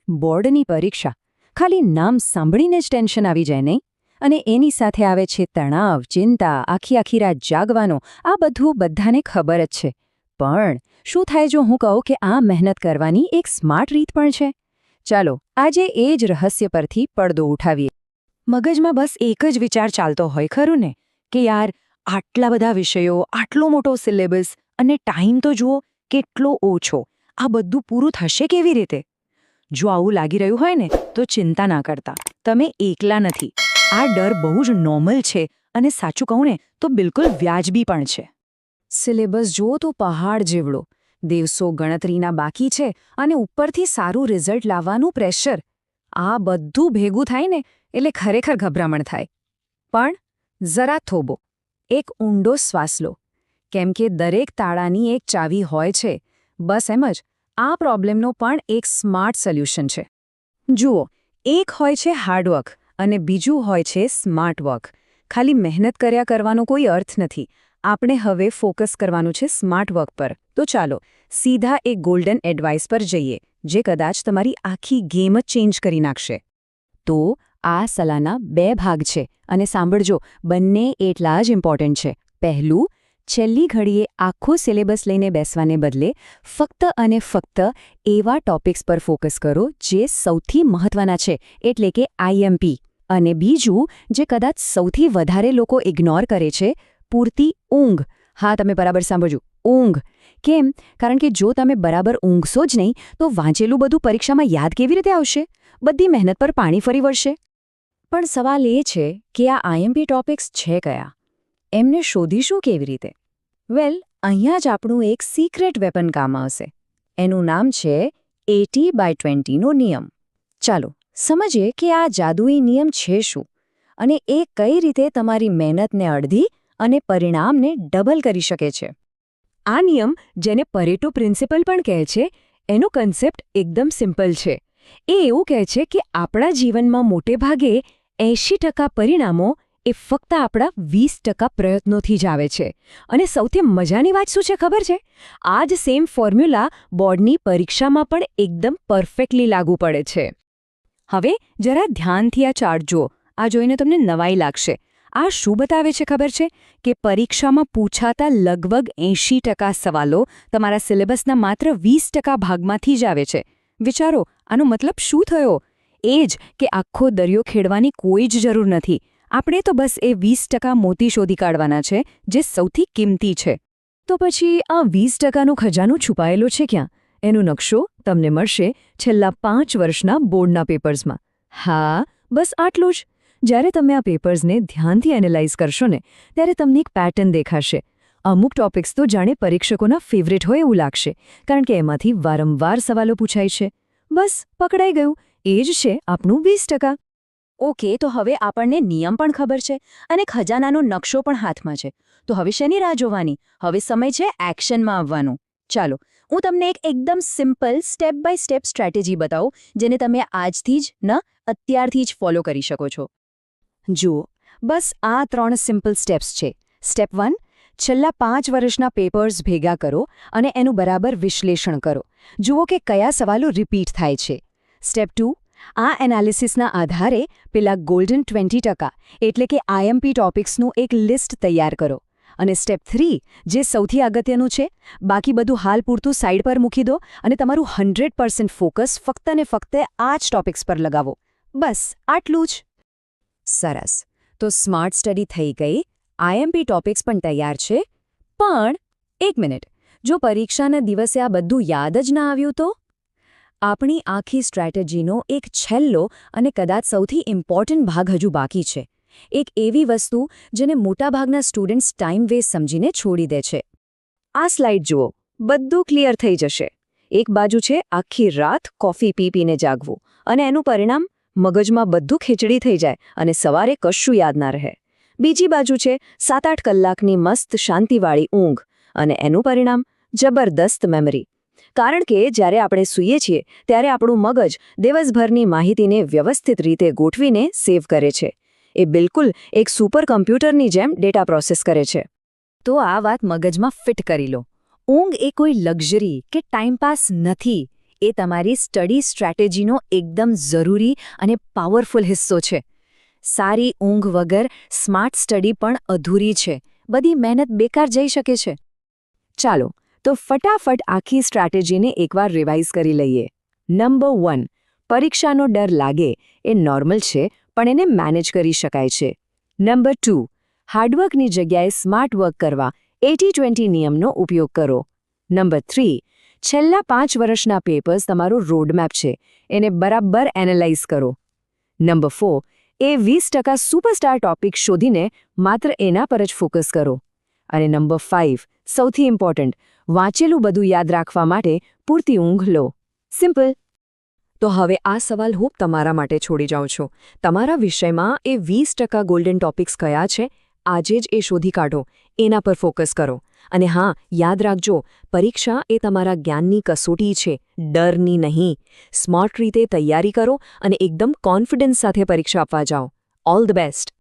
બોર્ડની પરીક્ષા ખાલી નામ સાંભળીને જ ટેન્શન આવી જાય નહીં? અને એની સાથે આવે છે તણાવ, ચિંતા, આખી રાત જાગવાનો. આ બધું બધાને ખબર જ છે. પણ શું થાય જો હું કહું કે આ મહેનત કરવાની એક સ્માર્ટ રીત પણ છે? ચાલો આજે એ જ રહસ્ય પરથી પડદો ઉઠાવીએ. મગજમાં બસ એક જ વિચાર ચાલતો હોય ખરું ને, કે યાર આટલા બધા વિષયો, આટલો મોટો સિલેબસ અને ટાઈમ તો જુઓ કેટલો ઓછો. આ બધું પૂરું થશે કેવી રીતે? જો આવું લાગી રહ્યું હોય ને તો ચિંતા ના કરતા. તમે એકલા નથી. આ ડર બહુ જ નોર્મલ છે અને સાચું કહું ને તો બિલકુલ વ્યાજબી પણ છે. સિલેબસ જુઓ તો પહાડ જેવડો, દિવસો ગણતરીના બાકી છે અને ઉપરથી સારું રિઝલ્ટ લાવવાનું પ્રેશર. આ બધું ભેગું થાય ને એટલે ખરેખર ગભરામણ થાય. પણ જરા થોભો, એક ઊંડો શ્વાસ લો, કેમ કે દરેક તાળાની એક ચાવી હોય છે. બસ એમ જ આ પ્રોબ્લેમનો પણ એક સ્માર્ટ સોલ્યુશન છે. જુઓ, એક હોય છે હાર્ડવર્ક અને બીજું હોય છે સ્માર્ટ વર્ક. ખાલી મહેનત કર્યા કરવાનો કોઈ અર્થ નથી. આપણે હવે ફોકસ કરવાનું છે સ્માર્ટ વર્ક પર. તો ચાલો સીધા એક ગોલ્ડન એડવાઇસ પર જઈએ, જે કદાચ તમારી આખી ગેમ જ ચેન્જ કરી નાખશે. તો આ સલાહના 2 ભાગ છે અને સાંભળજો, બંને એટલા જ ઇમ્પોર્ટન્ટ છે. પહેલું, છેલ્લી ઘડીએ આખો સિલેબસ લઈને બેસવાને બદલે ફક્ત અને ફક્ત એવા ટોપિક્સ પર ફોકસ કરો જે સૌથી મહત્વના છે, એટલે કે આઈએમપી. અને બીજું, જે કદાચ સૌથી વધારે લોકો ઇગ્નોર કરે છે, પૂરતી ઊંઘ. હા, તમે બરાબર સાંભળજો, ઊંઘ. કેમ? કારણ કે જો તમે બરાબર ઊંઘશો જ નહીં તો વાંચેલું બધું પરીક્ષામાં યાદ કેવી રીતે આવશે? બધી મહેનત પર પાણી ફરી વળશે. પણ સવાલ એ છે કે આ આઈએમપી ટોપિક્સ છે કયા? એમને શોધીશું કેવી રીતે? વેલ, અહીંયા જ આપણું એક સિક્રેટ વેપન કામ આવશે. એનું નામ છે 80/20 નો નિયમ. ચાલો સમજીએ કે આ જાદુઈ નિયમ છે શું અને એ કઈ રીતે તમારી મહેનતને અડધી અને પરિણામને ડબલ કરી શકે છે. આ નિયમ, જેને પરેટો પ્રિન્સિપલ પણ કહે છે, એનો કન્સેપ્ટ એકદમ સિમ્પલ છે. એ એવું કહે છે કે આપણા જીવનમાં મોટે ભાગે 80% પરિણામો એ ફક્ત આપણા 20% પ્રયત્નોથી જ આવે છે. અને સૌથી મજાની વાત શું છે ખબર છે? આ જ સેમ ફોર્મ્યુલા બોર્ડની પરીક્ષામાં પણ એકદમ પરફેક્ટલી લાગુ પડે છે. હવે જરા ધ્યાનથી આ ચાર્ટ જુઓ. આ જોઈને તમને નવાઈ લાગશે. આ શું બતાવે છે ખબર છે? કે પરીક્ષામાં પૂછાતા લગભગ 80% સવાલો તમારા સિલેબસના માત્ર 20% ભાગમાંથી જ આવે છે. વિચારો, આનો મતલબ શું થયો? એ જ કે આખો દરિયો ખેડવાની કોઈ જ જરૂર નથી. આપણે તો બસ એ 20% મોતી શોધી કાઢવાના છે, જે સૌથી કિંમતી છે. તો પછી આ 20%નો ખજાનો છુપાયેલો છે ક્યાં? એનો નકશો તમને મળશે છેલ્લા 5 વર્ષના બોર્ડના પેપર્સમાં. હા, બસ આટલું જ. જ્યારે તમે આ પેપર્સને ધ્યાનથી એનાલાઇઝ કરશો ને, ત્યારે તમને એક પેટર્ન દેખાશે. અમુક ટોપિક્સ તો જાણે પરીક્ષકોના ફેવરેટ હોય એવું લાગશે, કારણ કે એમાંથી વારંવાર સવાલો પૂછાય છે. બસ પકડાઈ ગયું. એ જ છે આપણું 20%. ઓકે, તો હવે આપણને નિયમ પણ ખબર છે અને ખજાનાનો નકશો પણ હાથમાં છે. તો હવે શેની રાહ જોવાની? હવે સમય છે એક્શનમાં આવવાનું. ચાલો હું તમને એકદમ simple step by step strategy બતાવું, જેને તમે આજથી જ અત્યારથી જ ફોલો કરી શકો છો. જુઓ, બસ આ 3 સિમ્પલ સ્ટેપ્સ છે. સ્ટેપ 1, છેલ્લા 5 વર્ષના પેપર્સ ભેગા કરો અને એનું બરાબર વિશ્લેષણ કરો. જુઓ કે કયા સવાલો રિપીટ થાય છે. સ્ટેપ 2, આ એનાલિસિસના આધારે પેલા ગોલ્ડન 20% એટલે કે આઈએમપી ટોપિક્સનું એક લિસ્ટ તૈયાર કરો. અને સ્ટેપ 3, જે સૌથી અગત્યનું છે, બાકી બધું હાલ પૂરતું સાઈડ પર મૂકી દો અને તમારું 100% ફોકસ ફક્ત ને ફક્ત આ જ ટોપિક્સ પર લગાવો. બસ આટલું જ. સરસ. તો સ્માર્ટ સ્ટડી થઈ ગઈ, આઈએમપી ટોપિક્સ પણ તૈયાર છે. પણ એક મિનિટ, જો પરીક્ષાના દિવસે આ બધું યાદ જ ના આવ્યું તો? આપણી આખી સ્ટ્રેટેજીનો એક છેલ્લો અને કદાચ સૌથી ઇમ્પોર્ટન્ટ ભાગ હજુ બાકી છે. એક એવી વસ્તુ જેને મોટાભાગના સ્ટુડન્ટ્સ ટાઈમ વેસ્ટ સમજીને છોડી દે છે. આ સ્લાઇડ જુઓ, બધું ક્લિયર થઈ જશે. એક બાજુ છે આખી રાત કોફી પીને જાગવું અને એનું પરિણામ મગજમાં બધું ખીચડી થઈ જાય અને સવારે કશું યાદ ના રહે. બીજી બાજુ છે 7-8 કલાકની મસ્ત શાંતિવાળી ઊંઘ અને એનું પરિણામ જબરદસ્ત મેમરી. કારણ કે જ્યારે આપણે સૂઈએ છીએ ત્યારે આપણું મગજ દિવસભરની માહિતીને વ્યવસ્થિત રીતે ગોઠવીને સેવ કરે છે. એ બિલકુલ એક સુપર કમ્પ્યુટરની જેમ ડેટા પ્રોસેસ કરે છે. તો આ વાત મગજમાં ફિટ કરી લો. ઊંઘ એ કોઈ લક્ઝરી કે ટાઈમપાસ નથી. એ તમારી સ્ટડી સ્ટ્રેટેજીનો એકદમ જરૂરી અને પાવરફુલ હિસ્સો છે. સારી ઊંઘ વગર સ્માર્ટ સ્ટડી પણ અધૂરી છે. બધી મહેનત બેકાર જઈ શકે છે. ચાલો તો ફટાફટ આખી સ્ટ્રેટેજીને એકવાર રિવાઇઝ કરી લઈએ. નંબર 1, પરીક્ષાનો ડર લાગે એ નોર્મલ છે, પણ એને મેનેજ કરી શકાય છે. નંબર 2, હાર્ડવર્કની જગ્યાએ સ્માર્ટ વર્ક કરવા 80-20 નિયમનો ઉપયોગ કરો. નંબર 3, છેલ્લા 5 વર્ષના પેપર્સ તમારો રોડમેપ છે, એને બરાબર એનાલાઇઝ કરો. નંબર 4, એ 20% સુપરસ્ટાર ટોપિક શોધીને માત્ર એના પર જ ફોકસ કરો. અને નંબર 5, સૌથી ઇમ્પોર્ટન્ટ, વાંચેલું બધું યાદ રાખવા માટે પૂરતી ઊંઘ લો. સિમ્પલ. તો હવે આ સવાલ હું તમારા માટે છોડી જાઉં છું. તમારા વિષયમાં એ 20% ગોલ્ડન ટોપિક્સ કયા છે? આજે જ એ શોધી કાઢો, એના પર ફોકસ કરો. અને હા, યાદ રાખજો, પરીક્ષા એ તમારા જ્ઞાનની કસોટી છે, ડરની નહીં. સ્માર્ટ રીતે તૈયારી કરો અને એકદમ કોન્ફિડન્સ સાથે પરીક્ષા આપવા જાઓ. All the best.